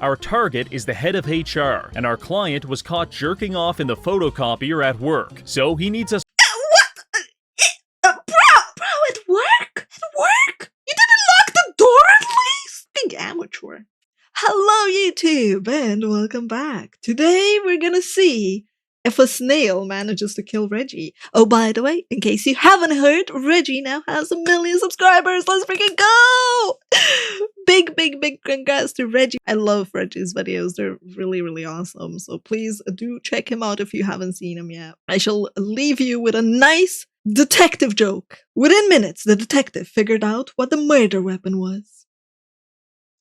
Our target is the head of HR, and our client was caught jerking off in the photocopier at work, so he needs us. Bro, at work? At work? You didn't lock the door at least? Big amateur. Hello, YouTube, and welcome back. Today, we're gonna see if a snail manages to kill Reggie. Oh, by the way, in case you haven't heard, Reggie now has 1 million subscribers. Let's freaking go! Big congrats to Reggie. I love Reggie's videos. They're really awesome. So please do check him out if you haven't seen him yet. I shall leave you with a nice detective joke. Within minutes, the detective figured out what the murder weapon was.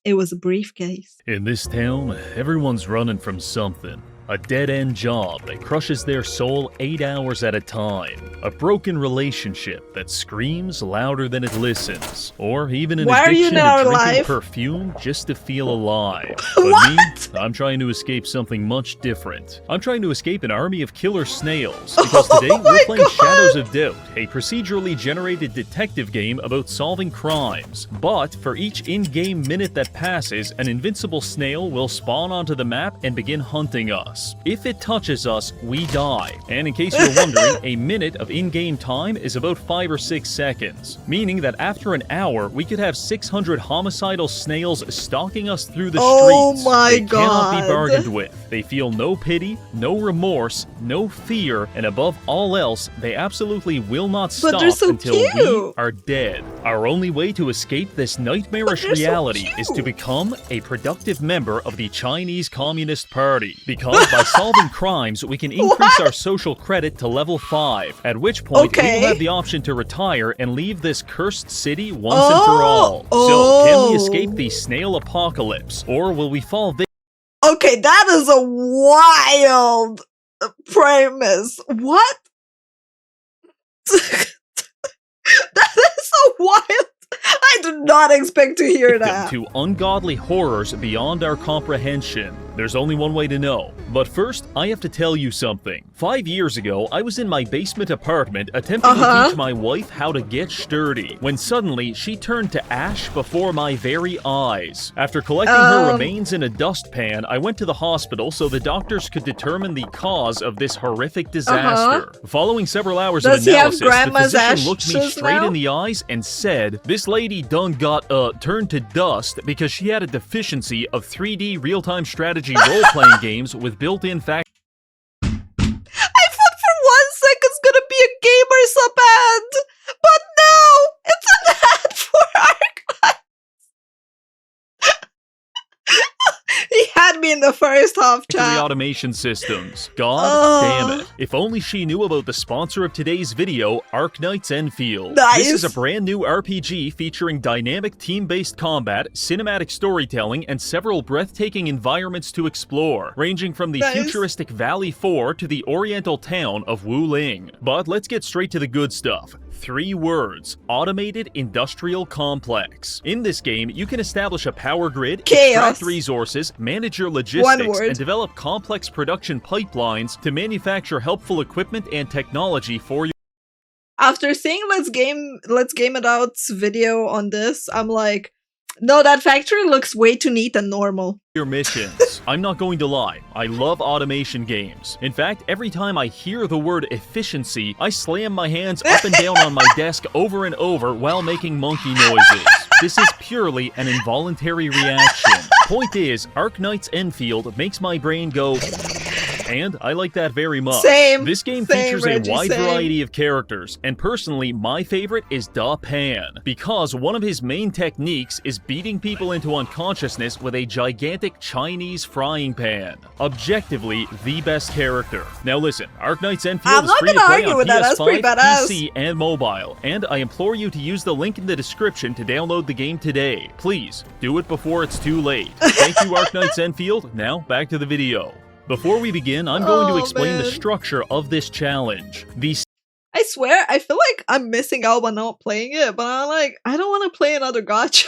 It was a briefcase. In this town, everyone's running from something. A dead-end job that crushes their soul 8 hours at a time. A broken relationship that screams louder than it listens. Or even an addiction to drinking perfume just to feel alive. But me, I'm trying to escape something much different. I'm trying to escape an army of killer snails. Because today we're playing Shadows of Doubt, a procedurally generated detective game about solving crimes. But for each in-game minute that passes, an invincible snail will spawn onto the map and begin hunting us. If it touches us, we die. And in case you're wondering, a minute of in-game time is about 5 or 6 seconds, meaning that after an hour, we could have 600 homicidal snails stalking us through the streets. Oh my God. They cannot be bargained with. They feel no pity, no remorse, no fear, and above all else, they absolutely will not stop until we are dead. Our only way to escape this nightmarish reality is to become a productive member of the Chinese Communist Party. Because by solving crimes, we can increase our social credit to level 5, at which point we will have the option to retire and leave this cursed city once and for all. So, can we escape the snail apocalypse, or will we fall victim? Okay, that is a wild premise. What? That is so wild. I did not expect to hear that. To ungodly horrors beyond our comprehension. There's only one way to know. But first, I have to tell you something. 5 years ago, I was in my basement apartment attempting to teach my wife how to get sturdy, when suddenly she turned to ash before my very eyes. After collecting her remains in a dustpan, I went to the hospital so the doctors could determine the cause of this horrific disaster. Following several hours of analysis, the physician looked me straight in the eyes and said, "This lady done got turned to dust because she had a deficiency of 3D real-time strategy role-playing games with built-in fact." I thought for 1 second it's gonna be a gamer sub ad, but no, it's an ad for Ark Knights. He had me in the first half, chat. Automation systems. God damn it. If only she knew about the sponsor of today's video, Ark Knights Enfield. Nice. This is a brand new RPG featuring dynamic team-based combat, cinematic storytelling, and several breathtaking environments to explore, ranging from the futuristic Valley 4 to the oriental town of Wuling. But let's get straight to the good stuff. 3 words. Automated Industrial Complex. In this game, you can establish a power grid, extract resources, manage your logistics, and develop complex production pipelines to manufacture helpful equipment and technology for you. After seeing Let's Game It Out's video on this, I'm like, no, that factory looks way too neat and normal. Your missions. I'm not going to lie, I love automation games. In fact, every time I hear the word efficiency, I slam my hands up and down on my desk over and over while making monkey noises. This is purely an involuntary reaction. Point is, Ark Knights Enfield makes my brain go... And I like that very much. This game features a wide variety of characters, and personally, my favorite is Da Pan, because one of his main techniques is beating people into unconsciousness with a gigantic Chinese frying pan. Objectively, the best character. Now listen, Ark Knights Enfield is free to play on PS5, PC, and mobile, and I implore you to use the link in the description to download the game today. Please, do it before it's too late. Thank you, Ark Knights Enfield. Now, back to the video. Before we begin, I'm going to explain the structure of this challenge. I swear, I feel like I'm missing out by not playing it, but I'm like, I don't want to play another gacha.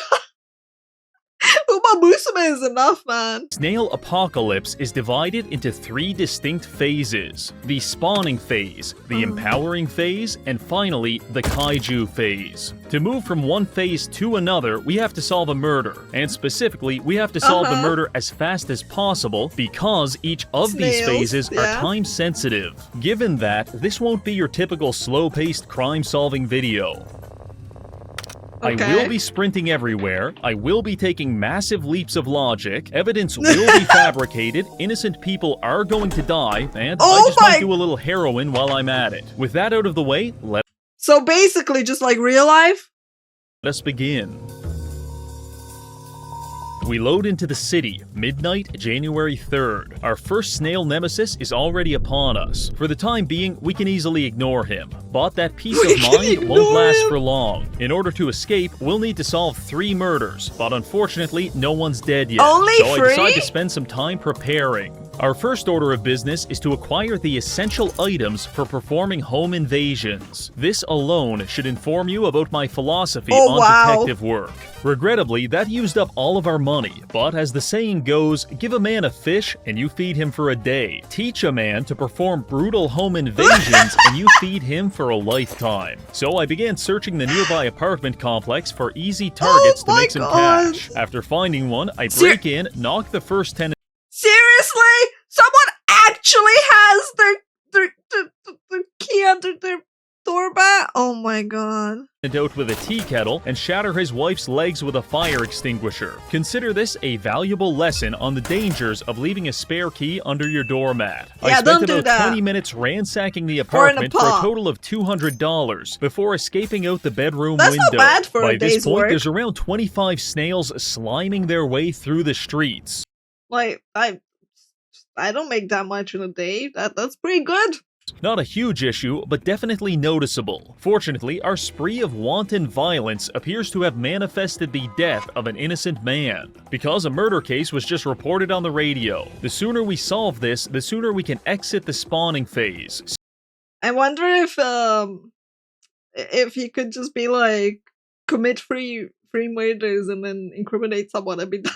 Uma Musume is enough, man. Snail apocalypse is divided into 3 distinct phases: the spawning phase, the empowering phase, and finally, the kaiju phase. To move from one phase to another, we have to solve a murder, and specifically, we have to solve the murder as fast as possible because each of these phases are time sensitive. Given that, this won't be your typical slow-paced crime-solving video. I will be sprinting everywhere, I will be taking massive leaps of logic, evidence will be fabricated, innocent people are going to die, and I just might do a little heroin while I'm at it. With that out of the way, So basically just like real life? let us begin. We load into the city, midnight, January 3rd. Our first snail nemesis is already upon us. For the time being, we can easily ignore him, but that peace of mind won't last for long. In order to escape, we'll need to solve 3 murders, but unfortunately, no one's dead yet. Only so 3? I decide to spend some time preparing. Our first order of business is to acquire the essential items for performing home invasions. This alone should inform you about my philosophy on detective work. Regrettably, that used up all of our money, but as the saying goes, give a man a fish and you feed him for a day. Teach a man to perform brutal home invasions and you feed him for a lifetime. So I began searching the nearby apartment complex for easy targets to make some cash. After finding one, I break in, knock the first tenant. Seriously? Someone actually has their key under their doormat? Oh my god. Out with a tea kettle and shatter his wife's legs with a fire extinguisher. Consider this a valuable lesson on the dangers of leaving a spare key under your doormat. I spent about 20 minutes ransacking the apartment for a total of $200 before escaping out the bedroom window. Not bad for By a day's this point, work. there's around 25 snails sliming their way through the streets. Like, I don't make that much in a day. That's pretty good. Not a huge issue, but definitely noticeable. Fortunately, our spree of wanton violence appears to have manifested the death of an innocent man, because a murder case was just reported on the radio. The sooner we solve this, the sooner we can exit the spawning phase. I wonder if he could just be like, commit three murders and then incriminate someone and be done.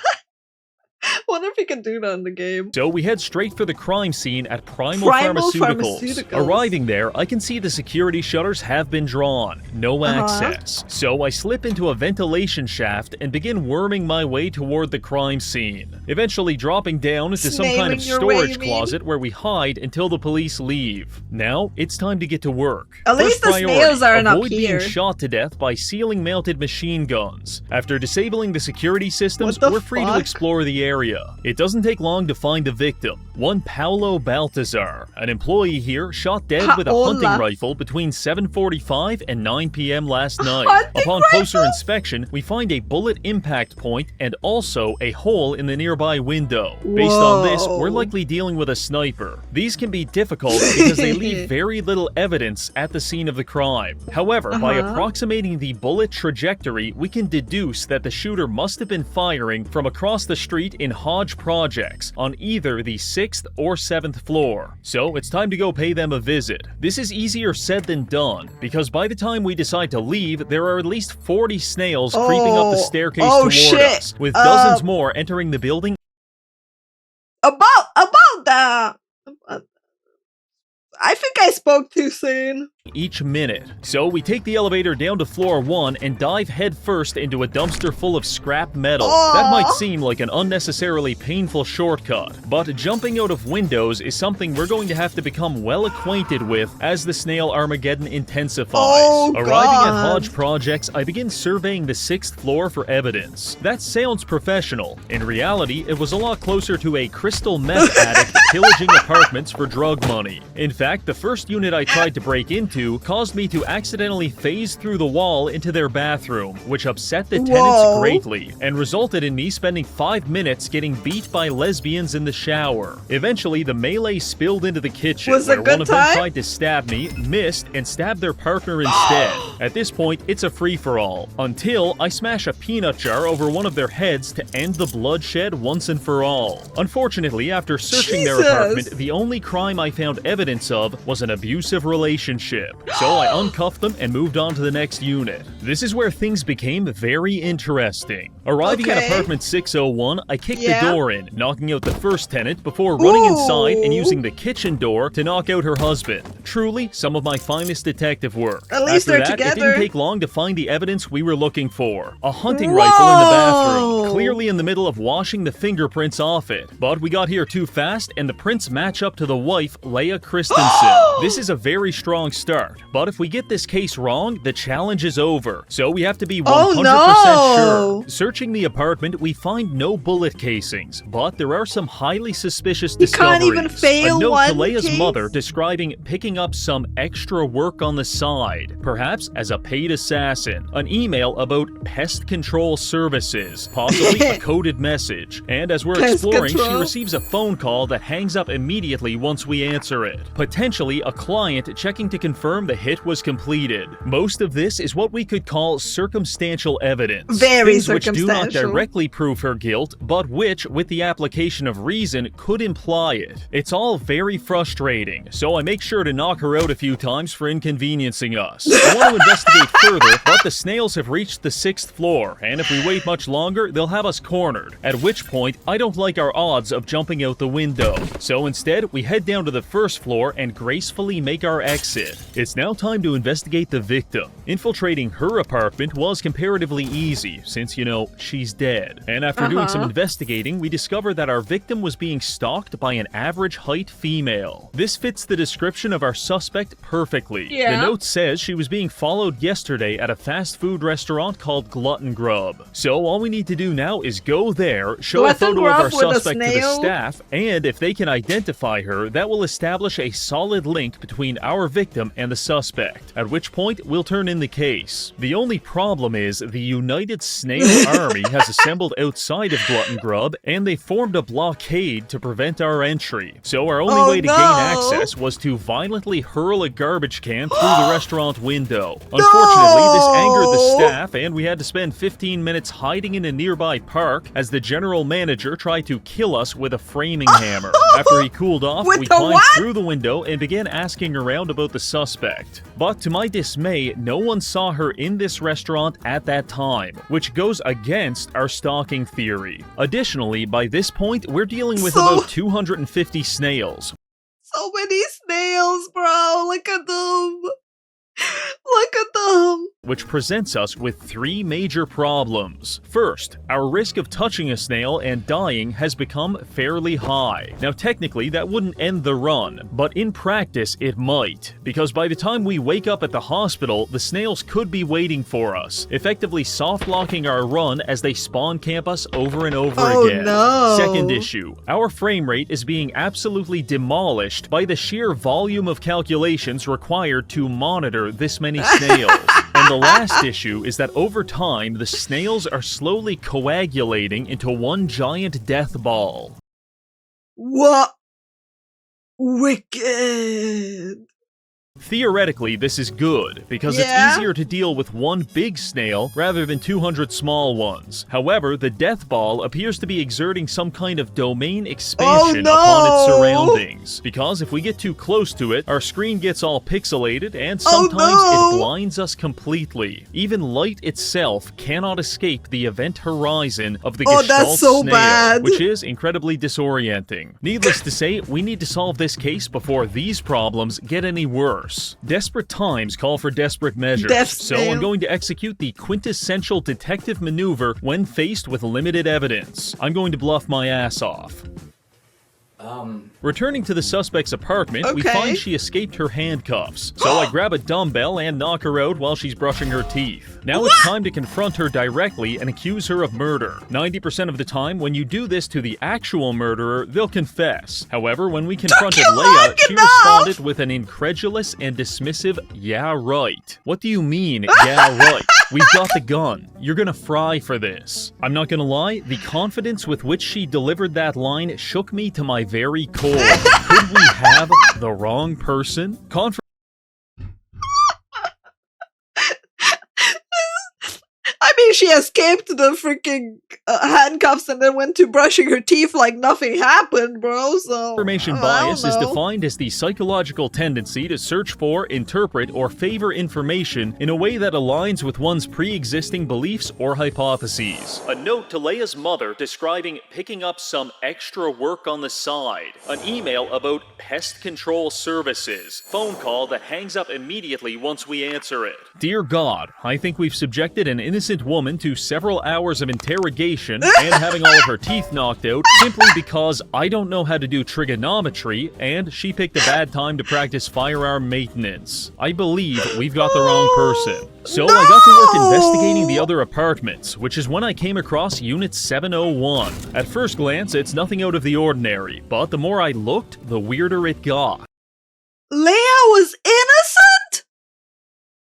Wonder if he can do that in the game. So we head straight for the crime scene at Primal Pharmaceuticals. Arriving there, I can see the security shutters have been drawn. No access. So I slip into a ventilation shaft and begin worming my way toward the crime scene. Eventually dropping down into some kind of storage closet where we hide until the police leave. Now, it's time to get to work. At least the snails aren't up here. Avoid being shot to death by ceiling-mounted machine guns. After disabling the security systems, we're free to explore the area. It doesn't take long to find the victim. One Paulo Baltazar, an employee here, shot dead with a hunting rifle between 7:45 and 9 p.m. last night. Upon closer inspection, we find a bullet impact point and also a hole in the nearby window. Based on this, we're likely dealing with a sniper. These can be difficult because they leave very little evidence at the scene of the crime. However, by approximating the bullet trajectory, we can deduce that the shooter must have been firing from across the street in Hodge Projects on either the 6th or 7th floor. So it's time to go pay them a visit. This is easier said than done, because by the time we decide to leave, there are at least 40 snails creeping up the staircase toward us, with dozens more entering the building. About that, I think I spoke too soon. Each minute. So we take the elevator down to floor 1 and dive headfirst into a dumpster full of scrap metal. That might seem like an unnecessarily painful shortcut, but jumping out of windows is something we're going to have to become well acquainted with as the Snail Armageddon intensifies. Arriving at Hodge Projects, I begin surveying the 6th floor for evidence. That sounds professional. In reality, it was a lot closer to a crystal meth addict pillaging apartments for drug money. In fact, the first unit I tried to break into caused me to accidentally phase through the wall into their bathroom, which upset the tenants greatly, and resulted in me spending 5 minutes getting beat by lesbians in the shower. Eventually, the melee spilled into the kitchen, where one of them tried to stab me, missed, and stabbed their partner instead. At this point, it's a free-for-all, until I smash a peanut jar over one of their heads to end the bloodshed once and for all. Unfortunately, after searching their apartment, the only crime I found evidence of was an abusive relationship. ship. So I uncuffed them and moved on to the next unit. This is where things became very interesting. Arriving at apartment 601, I kicked the door in, knocking out the first tenant before running inside and using the kitchen door to knock out her husband. Truly, some of my finest detective work. At least they're together. It didn't take long to find the evidence we were looking for. A hunting rifle in the bathroom, clearly in the middle of washing the fingerprints off it. But we got here too fast, and the prints match up to the wife, Leia Christensen. This is a very strong start, but if we get this case wrong, the challenge is over. So we have to be 100% sure. Searching the apartment, we find no bullet casings, but there are some highly suspicious discoveries. You can't even fail a note one to Leia's case? mother describing picking up some extra work on the side, perhaps as a paid assassin. An email about pest control services, possibly a coded message. And as we're exploring, she receives a phone call that hangs up immediately once we answer it. Potentially a client checking to confirm the hit was completed. Most of this is what we could call circumstantial evidence. Very Things circumstantial. which do not directly prove her guilt, but which, with the application of reason, could imply it. It's all very frustrating, so I make sure to knock her out a few times for inconveniencing us. I want to investigate further, but the snails have reached the 6th floor, and if we wait much longer, they'll have us cornered. At which point, I don't like our odds of jumping out the window. So instead, we head down to the 1st floor and gracefully make our exit. It's now time to investigate the victim. Infiltrating her apartment was comparatively easy, since, you know, she's dead. And after doing some investigating, we discovered that our victim was being stalked by an average height female. This fits the description of our suspect perfectly. The note says she was being followed yesterday at a fast food restaurant called Glutton Grub. So all we need to do now is go there, show a photo of our suspect to the staff, and if they can identify her, that will establish a solid link between our victim and the suspect, at which point we'll turn in the case. The only problem is the United Snail Army has assembled outside of Glutton Grub, and they formed a blockade to prevent our entry. So our only way to gain access was to violently hurl a garbage can through the restaurant window. Unfortunately, this angered the staff, and we had to spend 15 minutes hiding in a nearby park as the general manager tried to kill us with a framing hammer. After he cooled off, we climbed through the window and began asking around about the suspect. But to my dismay, no one saw her in this restaurant at that time, which goes against our stalking theory. Additionally, by this point, we're dealing with about 250 snails. So many snails, bro. Look at them. Look at them. Which presents us with 3 major problems. First, our risk of touching a snail and dying has become fairly high. Now technically that wouldn't end the run, but in practice it might, because by the time we wake up at the hospital, the snails could be waiting for us, effectively soft-locking our run as they spawn camp us over and over again. Second issue, our frame rate is being absolutely demolished by the sheer volume of calculations required to monitor this many snails. And the last issue is that over time, the snails are slowly coagulating into one giant death ball. What? Wicked. Theoretically, this is good, because it's easier to deal with one big snail rather than 200 small ones. However, the death ball appears to be exerting some kind of domain expansion upon its surroundings, because if we get too close to it, our screen gets all pixelated, and sometimes it blinds us completely. Even light itself cannot escape the event horizon of the Gestalt snail, which is incredibly disorienting. Needless to say, we need to solve this case before these problems get any worse. Desperate times call for desperate measures, so I'm going to execute the quintessential detective maneuver when faced with limited evidence. I'm going to bluff my ass off. Returning to the suspect's apartment, we find she escaped her handcuffs. So I grab a dumbbell and knock her out while she's brushing her teeth. Now it's time to confront her directly and accuse her of murder. 90% of the time, when you do this to the actual murderer, they'll confess. However, when we confronted Leia, she responded with an incredulous and dismissive, "Yeah, right." What do you mean, yeah, right? We've got the gun. You're gonna fry for this. I'm not gonna lie, the confidence with which she delivered that line shook me to my very core. Could we have the wrong person? I mean, she escaped the freaking handcuffs and then went to brushing her teeth like nothing happened, bro. So Information bias is defined as the psychological tendency to search for, interpret, or favor information in a way that aligns with one's pre-existing beliefs or hypotheses. A note to Leia's mother describing picking up some extra work on the side. An email about pest control services. Phone call that hangs up immediately once we answer it. Dear God, I think we've subjected an innocent woman to several hours of interrogation and having all of her teeth knocked out simply because I don't know how to do trigonometry and she picked a bad time to practice firearm maintenance. I believe we've got the wrong person. So I got to work investigating the other apartments, which is when I came across Unit 701. At first glance, it's nothing out of the ordinary, but the more I looked, the weirder it got. Leia was innocent?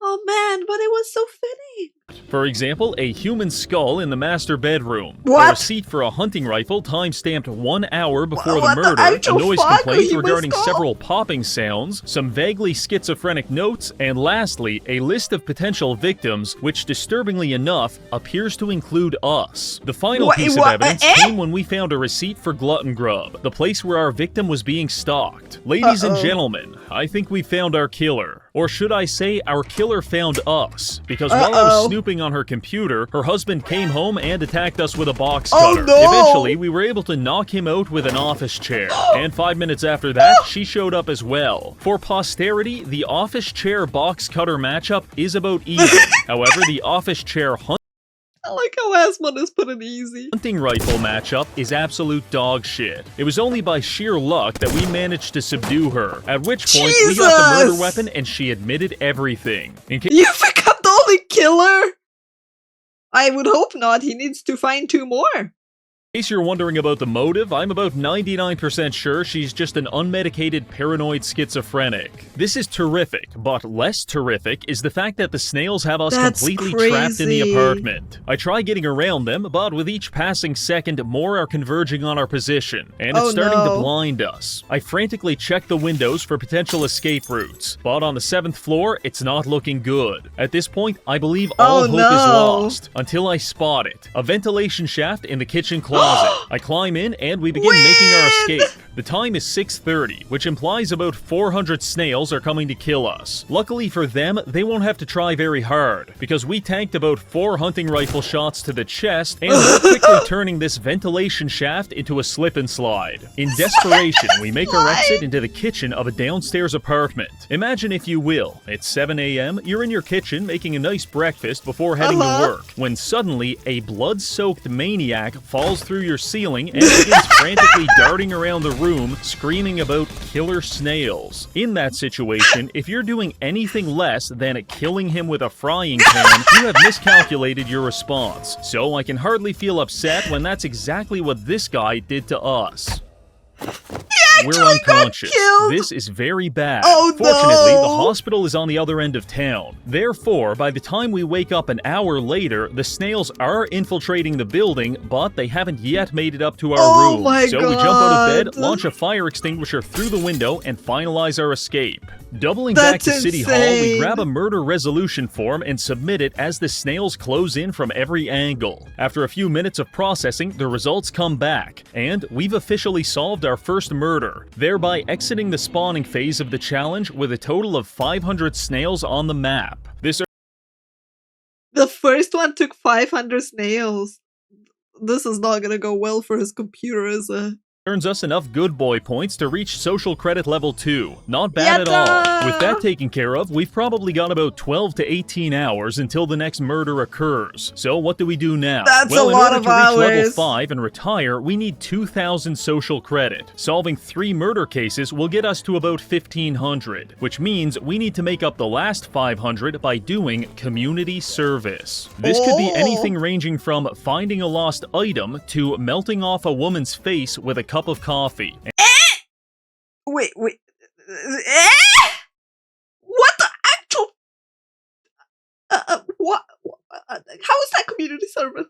Oh man, but it was so fitting. For example, a human skull in the master bedroom. What? A receipt for a hunting rifle time-stamped 1 hour before What the the murder, actual a noise fuck? A complaint human regarding skull? several popping sounds, some vaguely schizophrenic notes, and lastly, a list of potential victims, which disturbingly enough, appears to include us. The final piece of evidence came when we found a receipt for Glutton Grub, the place where our victim was being stalked. Ladies and gentlemen, I think we found our killer. Or should I say, our killer found us. Because while I was snooping on her computer, her husband came home and attacked us with a box cutter. no! Eventually, we were able to knock him out with an office chair. And 5 minutes after that, she showed up as well. For posterity, the office chair box cutter matchup is about even. However, the office chair I like how Asmon is put it easy. hunting rifle matchup is absolute dog shit. It was only by sheer luck that we managed to subdue her, at which point we got the murder weapon and she admitted everything. In case You forgot the only killer? I would hope not. He needs to find 2 more. In case you're wondering about the motive, I'm about 99% sure she's just an unmedicated paranoid schizophrenic. This is terrific, but less terrific is the fact that the snails have us completely trapped in the apartment. I try getting around them, but with each passing second, more are converging on our position, and it's starting to blind us. I frantically check the windows for potential escape routes, but on the 7th floor, it's not looking good. At this point, I believe all hope is lost, until I spot it. A ventilation shaft in the kitchen closet. I climb in and we begin making our escape. The time is 6:30, which implies about 400 snails are coming to kill us. Luckily for them, they won't have to try very hard, because we tanked about 4 hunting rifle shots to the chest, and we're quickly turning this ventilation shaft into a slip and slide. In desperation, we make our exit into the kitchen of a downstairs apartment. Imagine, if you will, it's 7 a.m., you're in your kitchen making a nice breakfast before heading to work, when suddenly a blood-soaked maniac falls through your ceiling and begins frantically darting around the room, screaming about killer snails. In that situation, if you're doing anything less than killing him with a frying pan, you have miscalculated your response. So I can hardly feel upset when that's exactly what this guy did to us. We're unconscious. This is very bad. Fortunately, the hospital is on the other end of town. Therefore, by the time we wake up an hour later, the snails are infiltrating the building, but they haven't yet made it up to our room. So we jump out of bed, launch a fire extinguisher through the window, and finalize our escape. Doubling back to City Hall, we grab a murder resolution form and submit it as the snails close in from every angle. After a few minutes of processing, the results come back, and we've officially solved our first murder, thereby exiting the spawning phase of the challenge with a total of 500 snails on the map. The first one took 500 snails. This is not gonna go well for his computer, is it? Earns us enough good boy points to reach social credit level 2. Not bad at all. With that taken care of, we've probably got about 12 to 18 hours until the next murder occurs. So what do we do now? That's well, a lot of in order to reach level hours. 5 and retire, we need 2,000 social credit. Solving 3 murder cases will get us to about 1,500, which means we need to make up the last 500 by doing community service. This could be anything ranging from finding a lost item to melting off a woman's face with a cup of coffee. Wait. What the actual? What? How is that community service?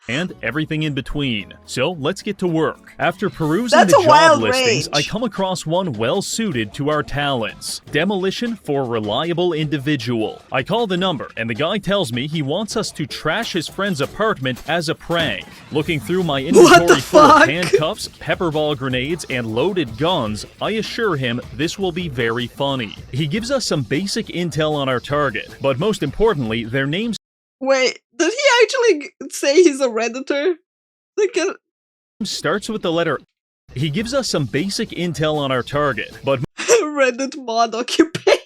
and everything in between. So let's get to work. After perusing That's the a job wild listings, range. I come across one well suited to our talents. Demolition for reliable individual. I call the number and the guy tells me he wants us to trash his friend's apartment as a prank. Looking through my inventory full of fuck? handcuffs, pepperball grenades, and loaded guns, I assure him this will be very funny. He gives us some basic intel on our target, but most importantly, their names Wait, did he actually say he's a Redditor? Like a starts with the letter. He gives us some basic intel on our target, but Reddit mod occupation.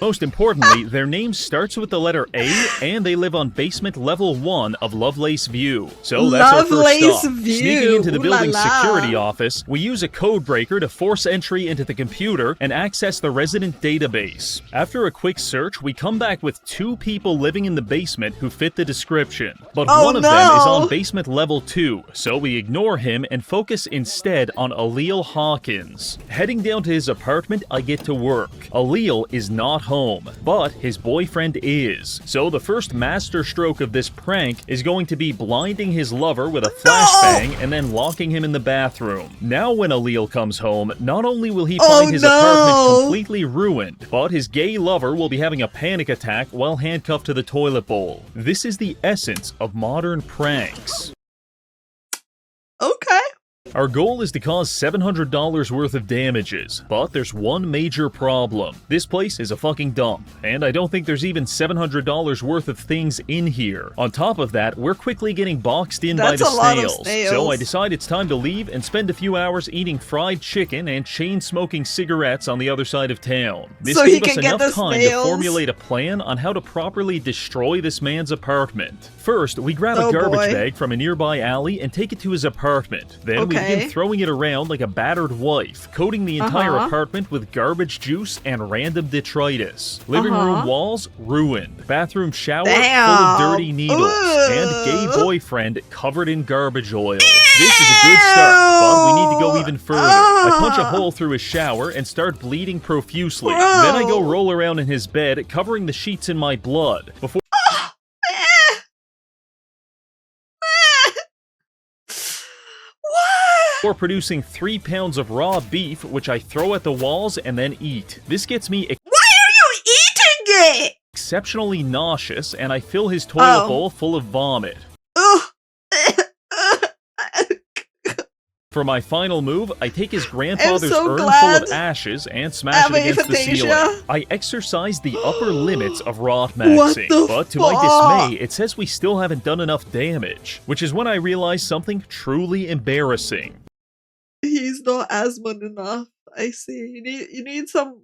most importantly, their name starts with the letter A, and they live on basement level 1 of Lovelace View. So that's our first Lovelace stop. View. Sneaking into the Ooh la building's la. security office, we use a code breaker to force entry into the computer and access the resident database. After a quick search, we come back with 2 people living in the basement who fit the description. But Oh, one of them is no. on basement level 2, so we ignore him and focus instead on Aleel Hawkins. Heading down to his apartment, I get to work. Aleel is not home, but his boyfriend is. So the first masterstroke of this prank is going to be blinding his lover with a flashbang and then locking him in the bathroom. Now when Aleel comes home, not only will he find his apartment completely ruined, but his gay lover will be having a panic attack while handcuffed to the toilet bowl. This is the essence of modern pranks. Okay. Our goal is to cause $700 worth of damages, but there's one major problem. This place is a fucking dump, and I don't think there's even $700 worth of things in here. On top of that, we're quickly getting boxed in by That's the a lot of snails. snails. So I decide it's time to leave and spend a few hours eating fried chicken and chain-smoking cigarettes on the other side of town. This So he gave us can get enough the time snails? to formulate a plan on how to properly destroy this man's apartment. First, we grab Oh a garbage boy. bag from a nearby alley and take it to his apartment. Then we begin Okay. throwing it around like a battered wife, coating the entire apartment with garbage juice and random detritus. Living room walls ruined. Bathroom shower full of dirty needles. And gay boyfriend covered in garbage oil. This is a good start, but we need to go even further. I punch a hole through his shower and start bleeding profusely. Then I go roll around in his bed, covering the sheets in my blood. Before producing 3 pounds of raw beef, which I throw at the walls and then eat. This gets me Why are you eating it? exceptionally nauseous, and I fill his toilet Oh. bowl full of vomit. Ugh. For my final move, I take his grandfather's so urn full glad of ashes and smash I have it against the aphasia. ceiling. I exercise the upper limits of rot What maxing, the but to my fuck? dismay, it says we still haven't done enough damage, which is when I realize something truly embarrassing. He's not asthma enough. I see. You need some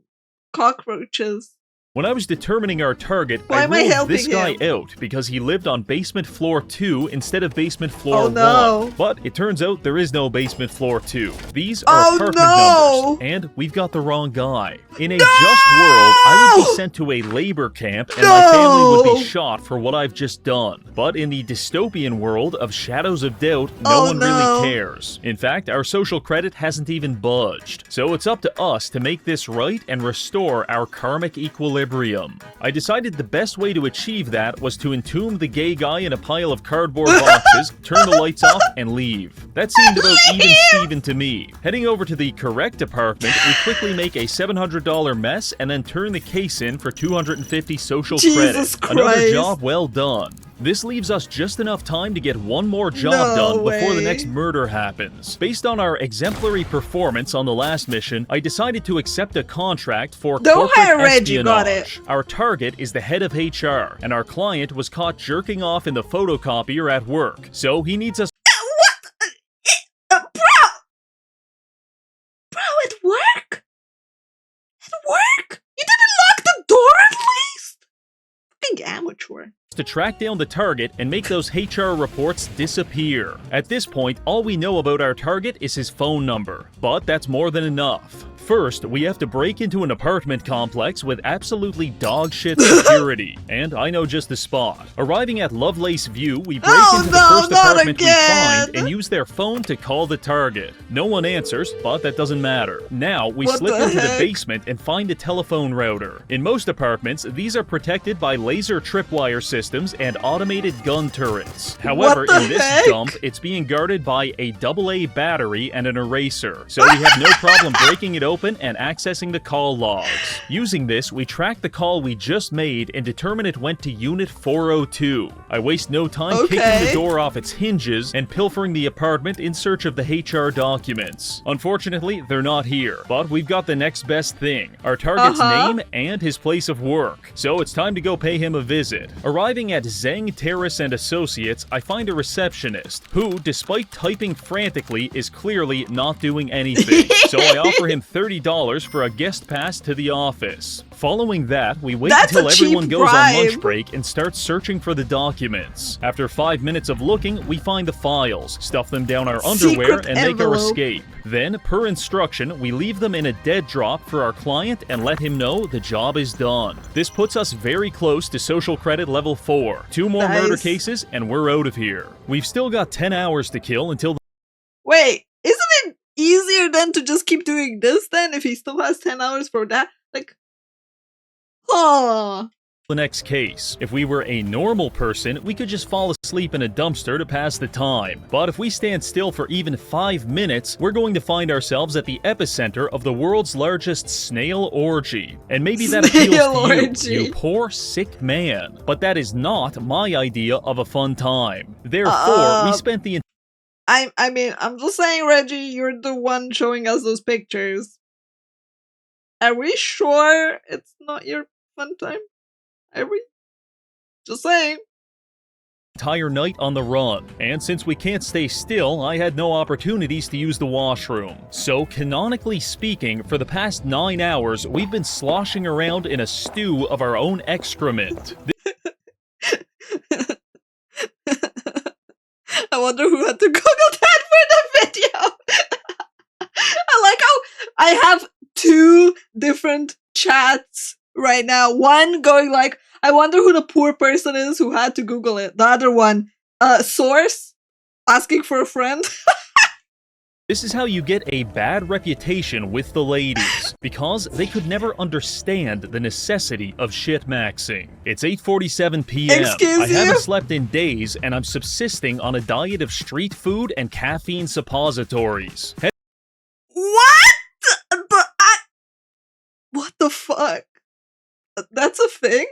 cockroaches. When I was determining our target, Why I am I ruled helping this guy him? out because he lived on basement floor 2 instead of basement floor Oh, no. 1. But it turns out there is no basement floor 2. These are Oh, apartment no. numbers, and we've got the wrong guy. In a just world, I would be sent to a labor camp and my family would be No. shot for what I've just done. But in the dystopian world of Shadows of Doubt, no Oh, one no. really cares. In fact, our social credit hasn't even budged. So it's up to us to make this right and restore our karmic equilibrium. I decided the best way to achieve that was to entomb the gay guy in a pile of cardboard boxes, turn the lights off, and leave. That seemed about even Steven to me. Heading over to the correct apartment, we quickly make a $700 mess and then turn the case in for 250 social Jesus credit. Another Christ. job well done. This leaves us just enough time to get one more job No done before the way. next murder happens. Based on our exemplary performance on the last mission, I decided to accept a contract for Don't corporate hire Reggie, espionage. got it. Our target is the head of HR, and our client was caught jerking off in the photocopier at work, so he needs us. Bro! Bro, at work? At work? You didn't lock the door at least? Fucking amateur. To track down the target and make those HR reports disappear. At this point, all we know about our target is his phone number, but that's more than enough. First, we have to break into an apartment complex with absolutely dog shit security, and I know just the spot. Arriving at Lovelace View, we break Oh, into the no, first not apartment we again. find and use their phone to call the target. No one answers, but that doesn't matter. Now, we What slip the into the heck? basement and find a telephone router. In most apartments, these are protected by laser trip tripwire systems and automated gun turrets. However, in this dump, it's being guarded by a AA battery and an eraser, so we have no problem breaking it open and accessing the call logs. Using this, we track the call we just made and determine it went to Unit 402. I waste no time kicking the door off its hinges and pilfering the apartment in search of the HR documents. Unfortunately, they're not here, but we've got the next best thing, our target's name and his place of work, so it's time to go pay him a visit. Arriving at Zeng Terrace and Associates, I find a receptionist who, despite typing frantically, is clearly not doing anything, so I offer him $30 for a guest pass to the office. Following that, we wait until everyone goes on lunch break and start searching for the documents. After 5 minutes of looking, we find the files, stuff them down our underwear, and make our escape. Then, per instruction, we leave them in a dead drop for our client and let him know the job is done. This puts us very close to social credit level 4. 2 more murder cases and we're out of here. We've still got 10 hours to kill until Wait, isn't it easier then to just keep doing this then if he still has 10 hours for that? Like, the next case. If we were a normal person, we could just fall asleep in a dumpster to pass the time. But if we stand still for even 5 minutes, we're going to find ourselves at the epicenter of the world's largest snail orgy. And maybe that appeals to you, you poor, sick man. But that is not my idea of a fun time. Therefore, we spent the I mean, I'm just saying, Reggie, you're the one showing us those pictures. Are we sure it's not your fun time? Are we? Just saying. Entire night on the run, and since we can't stay still, I had no opportunities to use the washroom. So, canonically speaking, for the past 9 hours, we've been sloshing around in a stew of our own excrement. I wonder who had to Google that for the video. I like how I have 2 different chats right now. One going like, I wonder who the poor person is who had to Google it. The other one, source, asking for a friend. This is how you get a bad reputation with the ladies, because they could never understand the necessity of shit-maxing. It's 8:47 p.m. I haven't slept in days, and I'm subsisting on a diet of street food and caffeine suppositories. What? What the fuck? That's a thing?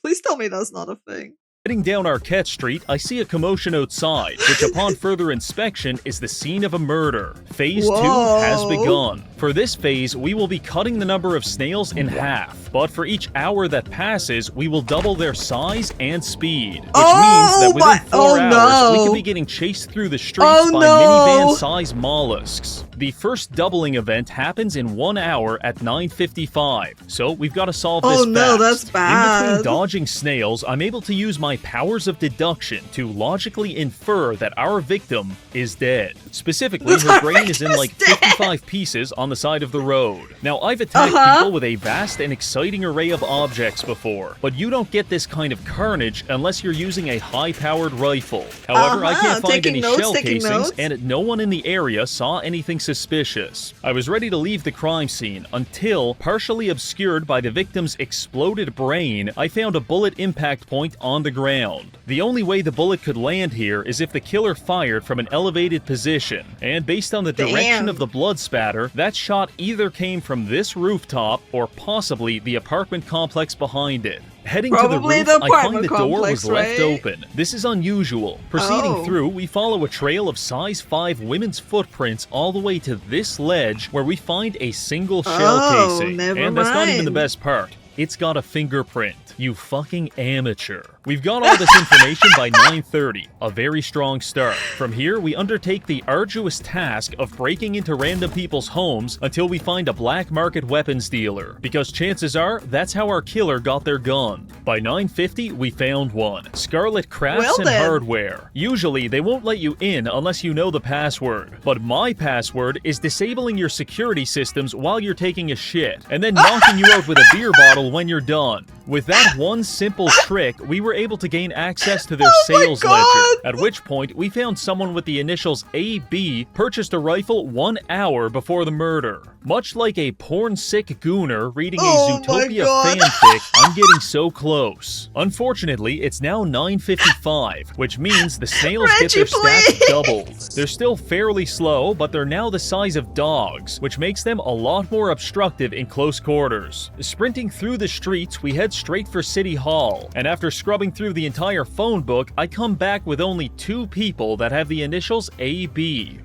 Please tell me that's not a thing. Heading down Arquette Street, I see a commotion outside, which upon further inspection is the scene of a murder. Phase 2 has begun. For this phase, we will be cutting the number of snails in half, but for each hour that passes, we will double their size and speed, which means that within 4 hours, we could be getting chased through the streets by minivan-sized mollusks. The first doubling event happens in 1 hour at 9:55, so we've got to solve this fast. No, that's bad. In between dodging snails, I'm able to use my powers of deduction to logically infer that our victim is dead. Specifically, her brain is in like 55 pieces on the side of the road. Now, I've attacked people with a vast and exciting array of objects before, but you don't get this kind of carnage unless you're using a high-powered rifle. However, I can't find any shell casings, and no one in the area saw anything suspicious. I was ready to leave the crime scene until, partially obscured by the victim's exploded brain, I found a bullet impact point on the ground. The only way the bullet could land here is if the killer fired from an elevated position, and based on the direction of the blood spatter, that shot either came from this rooftop or possibly the apartment complex behind it. Heading to the roof, I find the door was left open. This is unusual. Proceeding through, we follow a trail of size 5 women's footprints all the way to this ledge where we find a single shell casing. And that's not even the best part. It's got a fingerprint. You fucking amateur. We've got all this information by 9:30, a very strong start. From here, we undertake the arduous task of breaking into random people's homes until we find a black market weapons dealer, because chances are that's how our killer got their gun. By 9:50, we found one. Scarlet Crafts and Hardware. Usually, they won't let you in unless you know the password, but my password is disabling your security systems while you're taking a shit, and then knocking you out with a beer bottle when you're done. With that one simple trick, we were able to gain access to their sales God. ledger, at which point we found someone with the initials AB purchased a rifle 1 hour before the murder. Much like a porn-sick gooner reading a Zootopia fanfic, I'm getting so close. Unfortunately, it's now 9:55, which means the snails get their stats doubled. They're still fairly slow, but they're now the size of dogs, which makes them a lot more obstructive in close quarters. Sprinting through the streets, we head straight for City Hall, and after scrubbing through the entire phone book, I come back with only 2 people that have the initials AB.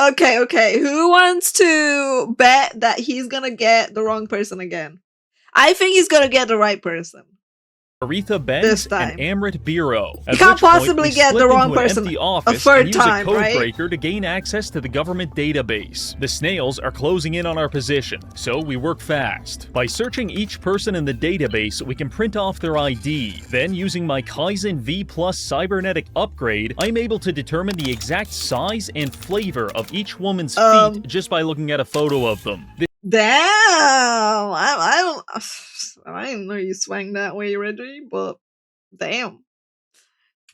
Okay. Who wants to bet that he's gonna get the wrong person again? I think he's gonna get the right person. Aretha Benz and Amrit Biro. You can't possibly get the wrong person a third time, right? Use a codebreaker to gain access to the government database. The snails are closing in on our position, so we work fast. By searching each person in the database, we can print off their ID. Then, using my Kaizen V Plus cybernetic upgrade, I'm able to determine the exact size and flavor of each woman's feet just by looking at a photo of them. Damn! I didn't know you swang that way, Reggie, but damn.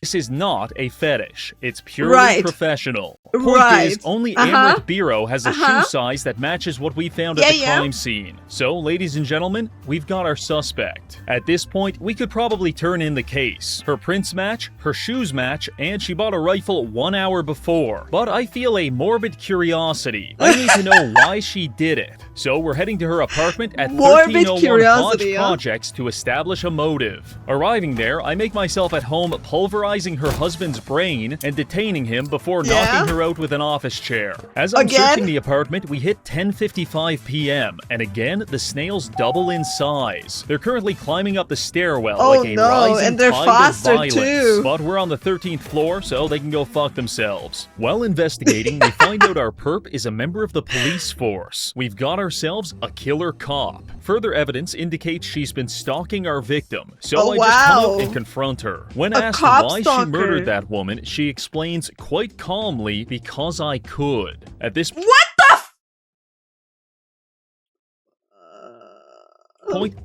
This is not a fetish. It's purely professional. Point is, only Amrit Biro has a shoe size that matches what we found at the crime scene. So, ladies and gentlemen, we've got our suspect. At this point, we could probably turn in the case. Her prints match, her shoes match, and she bought a rifle 1 hour before. But I feel a morbid curiosity. I need to know why she did it. So we're heading to her apartment at 1301 Hodge Projects to establish a motive. Arriving there, I make myself at home pulverizing her husband's brain and detaining him before knocking her out with an office chair. As I'm searching the apartment, we hit 10:55 p.m. and again, the snails double in size. They're currently climbing up the stairwell like a rising tide of violence. But we're on the 13th floor, so they can go fuck themselves. While investigating, we find out our perp is a member of the police force. We've got ourselves a killer cop. Further evidence indicates she's been stalking our victim, so I just come out and confront her. When asked why she murdered that woman, she explains quite calmly, because I could. At this point,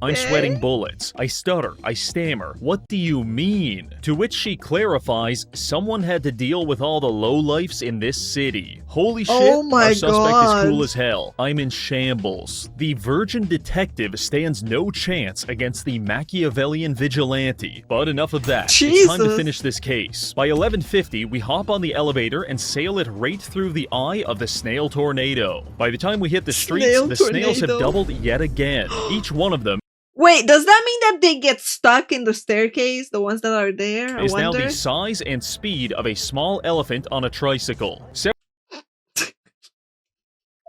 I'm sweating bullets. I stutter. I stammer. What do you mean? To which she clarifies, someone had to deal with all the lowlifes in this city. Holy shit, our suspect is cool as hell. I'm in shambles. The virgin detective stands no chance against the Machiavellian vigilante. But enough of that. It's time to finish this case. By 11:50, we hop on the elevator and sail it right through the eye of the snail tornado. By the time we hit the streets, the snails have doubled yet again. Each one of them. Wait, does that mean that they get stuck in the staircase, the ones that are there? Is now the size and speed of a small elephant on a tricycle.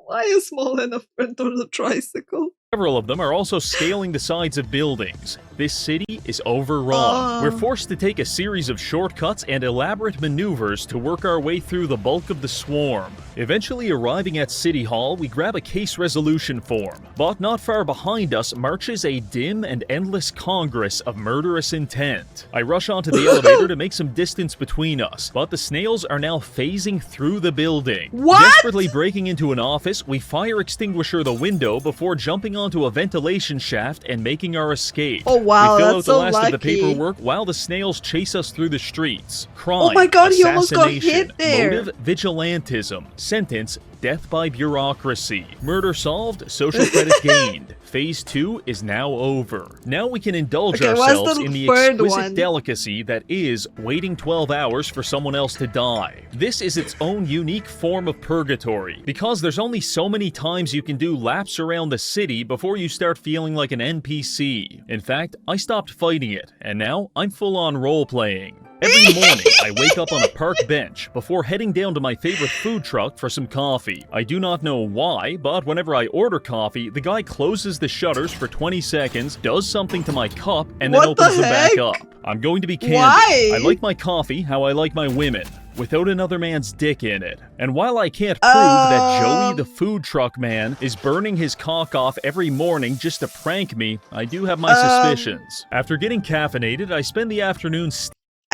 Why is small enough for the tricycle? Several of them are also scaling the sides of buildings. This city is overrun. We're forced to take a series of shortcuts and elaborate maneuvers to work our way through the bulk of the swarm. Eventually arriving at City Hall, we grab a case resolution form. But not far behind us marches a dim and endless congress of murderous intent. I rush onto the elevator to make some distance between us, but the snails are now phasing through the building. Desperately breaking into an office, we fire extinguisher the window before jumping onto a ventilation shaft and making our escape. Oh wow, we fill that's out so the last lucky. of the paperwork while the snails chase us through the streets. Crime, oh my god, he almost got hit there. Motive, vigilantism. Sentence, death by bureaucracy. Murder solved, social credit gained. Phase 2 is now over. Now we can indulge ourselves in the exquisite delicacy that is waiting 12 hours for someone else to die. This is its own unique form of purgatory, because there's only so many times you can do laps around the city before you start feeling like an NPC. In fact, I stopped fighting it, and now I'm full-on role-playing. Every morning, I wake up on a park bench before heading down to my favorite food truck for some coffee. I do not know why, but whenever I order coffee, the guy closes the shutters for 20 seconds, does something to my cup, and then opens them back up. I'm going to be candid. I like my coffee how I like my women, without another man's dick in it. And while I can't prove that Joey the food truck man is burning his cock off every morning just to prank me, I do have my suspicions. After getting caffeinated, I spend the afternoon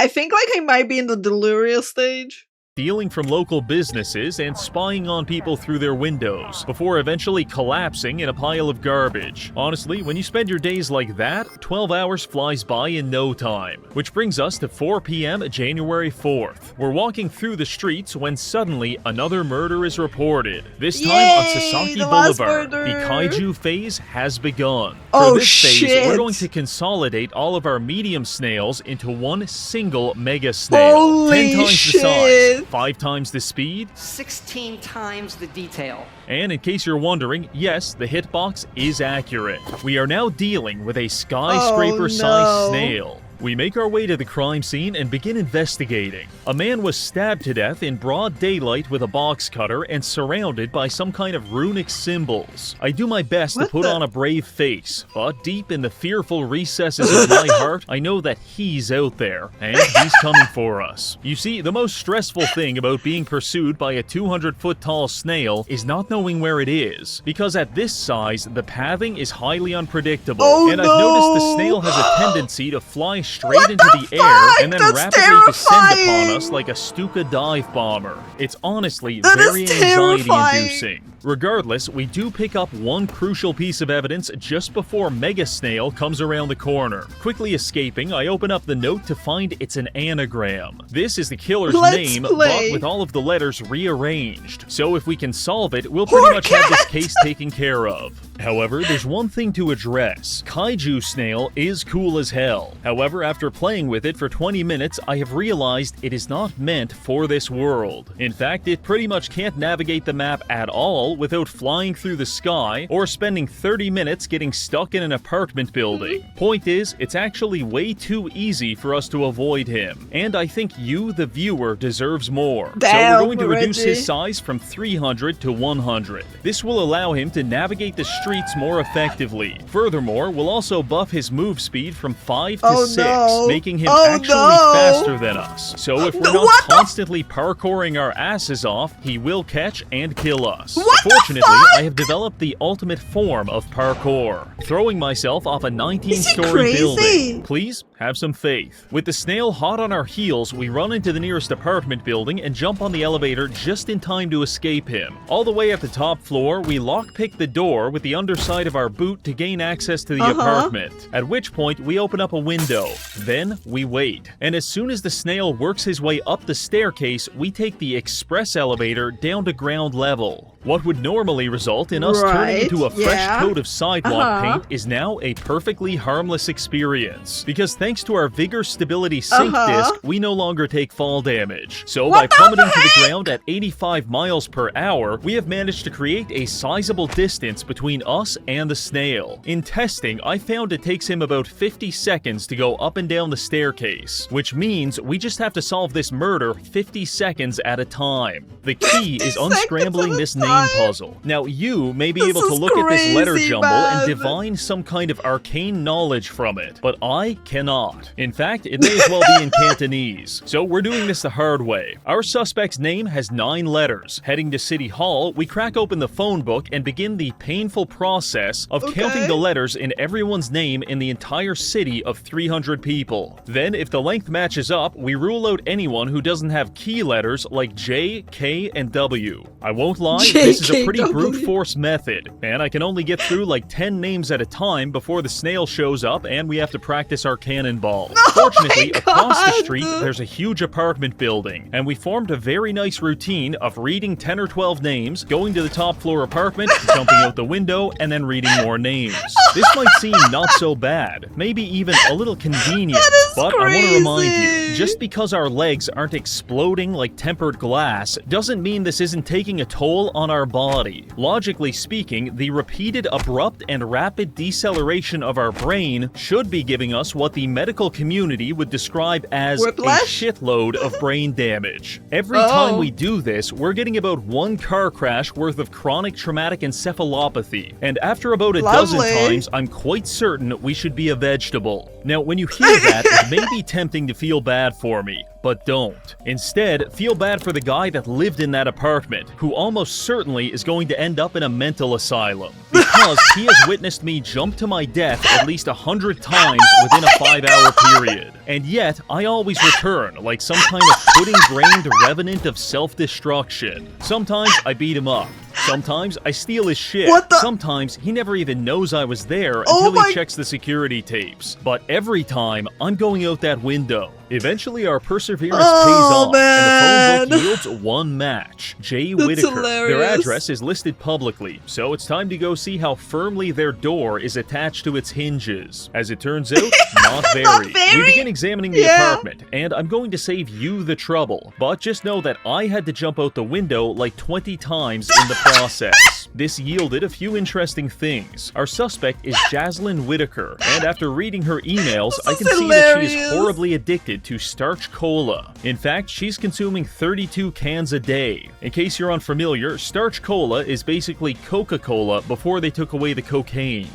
I think like I might be in the delirious stage. stealing from local businesses and spying on people through their windows, before eventually collapsing in a pile of garbage. Honestly, when you spend your days like that, 12 hours flies by in no time. Which brings us to 4 p.m. January 4th. We're walking through the streets when suddenly another murder is reported. This time on Sasaki Boulevard. The kaiju phase has begun. For this phase, we're going to consolidate all of our medium snails into one single mega snail. Holy 10 times shit. the size, 5 times the speed, 16 times the detail. and in case you're wondering, yes, the hitbox is accurate. We are now dealing with a skyscraper-sized snail. We make our way to the crime scene and begin investigating. A man was stabbed to death in broad daylight with a box cutter and surrounded by some kind of runic symbols. I do my best to put on a brave face, but deep in the fearful recesses of my heart, I know that he's out there, and he's coming for us. You see, the most stressful thing about being pursued by a 200-foot-tall snail is not knowing where it is, because at this size, the pathing is highly unpredictable, and I've noticed the snail has a tendency to fly straight into the air and then rapidly descend upon us like a Stuka dive bomber. It's honestly very anxiety-inducing. Regardless, we do pick up one crucial piece of evidence just before Mega Snail comes around the corner. Quickly escaping, I open up the note to find it's an anagram. This is the killer's name, but with all of the letters rearranged. So if we can solve it, we'll pretty much have this case taken care of. However, there's one thing to address. Kaiju Snail is cool as hell. However, after playing with it for 20 minutes, I have realized it is not meant for this world. In fact, it pretty much can't navigate the map at all without flying through the sky or spending 30 minutes getting stuck in an apartment building. Point is, it's actually way too easy for us to avoid him. And I think you, the viewer, deserves more. So we're going to reduce his size from 300 to 100. This will allow him to navigate the streets more effectively. Furthermore, we'll also buff his move speed from 5 to 6, making him actually faster than us. So if we're not constantly parkouring our asses off, he will catch and kill us. Fortunately, I have developed the ultimate form of parkour, throwing myself off a 19-story building. Please, have some faith. With the snail hot on our heels, we run into the nearest apartment building and jump on the elevator just in time to escape him. All the way at the top floor, we lockpick the door with the underside of our boot to gain access to the apartment, at which point we open up a window. Then we wait. And as soon as the snail works his way up the staircase, we take the express elevator down to ground level. What would normally result in us turning into a fresh coat of sidewalk paint is now a perfectly harmless experience. Because thanks to our Vigor Stability Sync disc, we no longer take fall damage. So by plummeting to the ground at 85 miles per hour, we have managed to create a sizable distance between us and the snail. In testing, I found it takes him about 50 seconds to go up and down the staircase, which means we just have to solve this murder 50 seconds at a time. The key is unscrambling this name puzzle. Now you may be able to look at this letter jumble and divine some kind of arcane knowledge from it, but I cannot. In fact, it may as well be in Cantonese. So we're doing this the hard way. Our suspect's name has 9 letters. Heading to City Hall, we crack open the phone book and begin the painful process of counting the letters in everyone's name in the entire city of 300 people. Then, if the length matches up, we rule out anyone who doesn't have key letters like J, K, and W. I won't lie, this is a pretty brute force method, and I can only get through like 10 names at a time before the snail shows up and we have to practice our cannonball. Fortunately, across the street, there's a huge apartment building, and we formed a very nice routine of reading 10 or 12 names, going to the top floor apartment, jumping out the window, and then reading more names. This might seem not so bad, maybe even a little convenient, but I want to remind you, just because our legs aren't exploding like tempered glass doesn't mean this isn't taking a toll on our body. Logically speaking, the repeated abrupt and rapid deceleration of our brain should be giving us what the medical community would describe as a shitload of brain damage. Every time we do this, we're getting about 1 car crash worth of chronic traumatic encephalopathy, and after about a dozen times, I'm quite certain we should be a vegetable. Now, when you hear that, it may be tempting to feel bad for me, but don't. Instead, feel bad for the guy that lived in that apartment, who almost certainly is going to end up in a mental asylum, because he has witnessed me jump to my death at least 100 times within a 5-hour period. And yet, I always return, like some kind of pudding-brained revenant of self-destruction. Sometimes I beat him up. Sometimes I steal his shit. What the- Sometimes he never even knows I was there Oh until my- he checks the security tapes. But every time, I'm going out that window. Eventually, our perseverance pays off, and the phone book yields one match. Jay That's Whitaker. hilarious. Their address is listed publicly, so it's time to go see how firmly their door is attached to its hinges. As it turns out, not very. Not very? We begin examining the Yeah. apartment, and I'm going to save you the trouble. But just know that I had to jump out the window like 20 times in the process. This yielded a few interesting things. Our suspect is Jaslyn Whitaker, and after reading her emails, I This can is see that she is hilarious. horribly addicted to starch cola. In fact, she's consuming 32 cans a day. In case you're unfamiliar, starch cola is basically Coca-Cola before they took away the cocaine.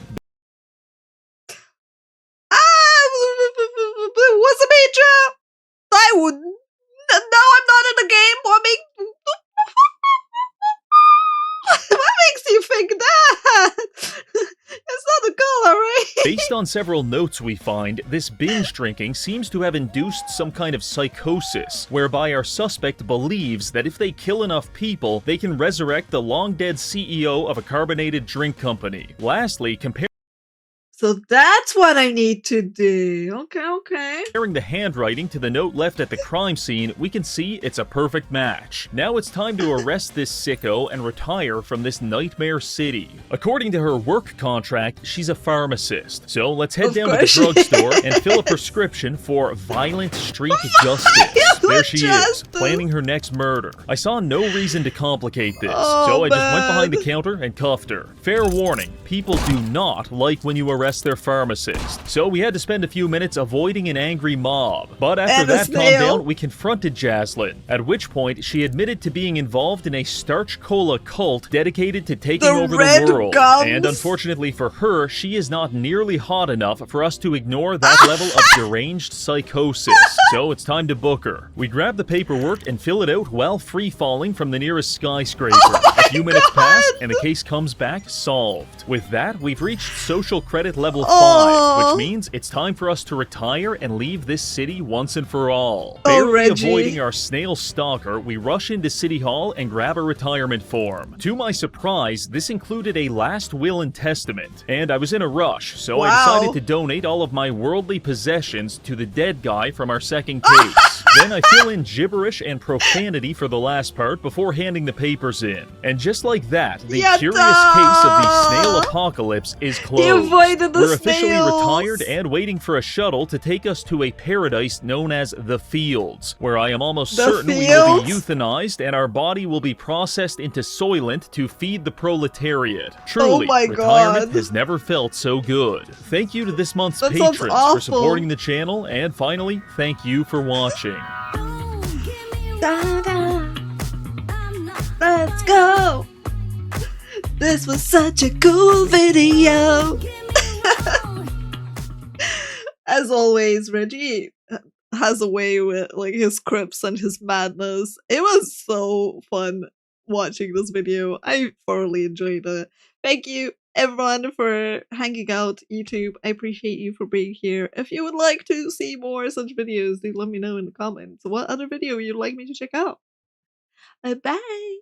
What's the major? I would. No, I'm not in the game. What makes you think that? It's not the color, right? Based on several notes we find, this binge drinking seems to have induced some kind of psychosis, whereby our suspect believes that if they kill enough people, they can resurrect the long-dead CEO of a carbonated drink company. Lastly, So that's what I need to do. Okay. comparing the handwriting to the note left at the crime scene, we can see it's a perfect match. Now it's time to arrest this sicko and retire from this nightmare city. According to her work contract, she's a pharmacist. So let's head Of down to the course she drugstore and fill a prescription for violent street justice. There she is, Justice. planning her next murder. I saw no reason to complicate this, Oh, so I just went behind man. the counter and cuffed her. Fair warning, people do not like when you arrest their pharmacist. So we had to spend a few minutes avoiding an angry mob. But after And a that calmed snail. down, we confronted Jaslyn, at which point she admitted to being involved in a starch cola cult dedicated to taking The over red the world. gums. And unfortunately for her, she is not nearly hot enough for us to ignore that level of deranged psychosis. So it's time to book her. We grab the paperwork and fill it out while free-falling from the nearest skyscraper. A few minutes pass, and the case comes back solved. With that, we've reached social credit level 5, which means it's time for us to retire and leave this city once and for all. Barely Reggie. avoiding our snail stalker, we rush into City Hall and grab a retirement form. To my surprise, this included a last will and testament, and I was in a rush, so I Wow. decided to donate all of my worldly possessions to the dead guy from our second case. Then I fill in gibberish and profanity for the last part before handing the papers in. And just like that, the Yatta! curious case of the snail apocalypse is closed. He avoided the We're officially snails. retired and waiting for a shuttle to take us to a paradise known as the Fields, where I am almost The certain we will be Fields? euthanized and our body will be processed into Soylent to feed the proletariat. Truly, my retirement God. has never felt so good. Thank you to this month's That sounds patrons awful. for supporting the channel, and finally, thank you for watching. Let's go. This was such a cool video. As always, Reggie has a way with like his quips and his madness. It was so fun watching this video. I thoroughly enjoyed it. Thank you everyone for hanging out, YouTube. I appreciate you for being here. If you would like to see more such videos, do let me know in the comments what other video you'd like me to check out. Bye.